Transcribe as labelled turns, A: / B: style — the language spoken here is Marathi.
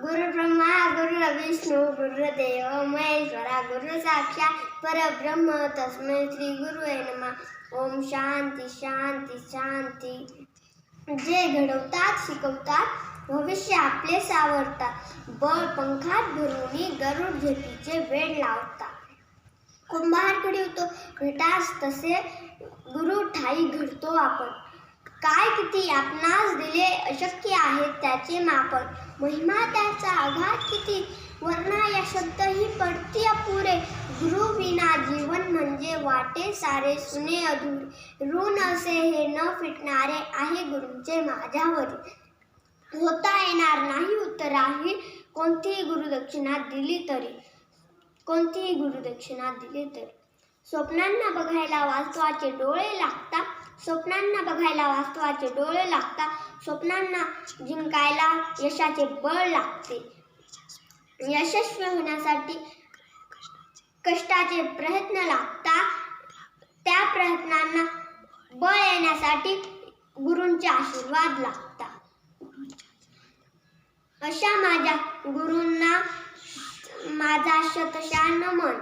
A: गुरु ब्रह्मा गुरु विष्णू गुरुदेव महेश्वरा गुरु साक्षात परब्रह्म तस्मै श्री गुरुवे नमः। ओम शांती शांती शांती। जे घडवतात शिकवतात भविष्य आपले सावरतात, बळ पंखात भरून गरुड झेपीचे वेड लावतात। कुंभार घडवतो घटास तसे गुरु ठाई घडतो आपण। काय किती आपणास दिले अशक्य आहे त्याचे मापन, महिमा त्याचा आघात किती वर्णा या शब्दही पडती अपुरे। गुरु विना जीवन म्हणजे वाटे सारे सुने अधुरे, ऋण असे हे न फिटणारे आहे गुरूंचे माझ्यावरी। होता येणार नाही उत्तराही कोणतीही गुरुदक्षिणा दिली तरी, कोणतीही गुरुदक्षिणा दिली तरी। स्वप्नांना बघायला वास्तवाचे डोळे लागतात, स्वप्नांना बघायला वास्तवाचे डोळे लागतात, स्वप्नांना जिंकायला यशाचे बळ लागते। यशस्वी होण्यासाठी कष्टाचे प्रयत्न लागतात, त्या प्रयत्नांना बळ येण्यासाठी गुरूंचे आशीर्वाद लागतात। अशा माझ्या गुरूंना माझा शतशः नमन।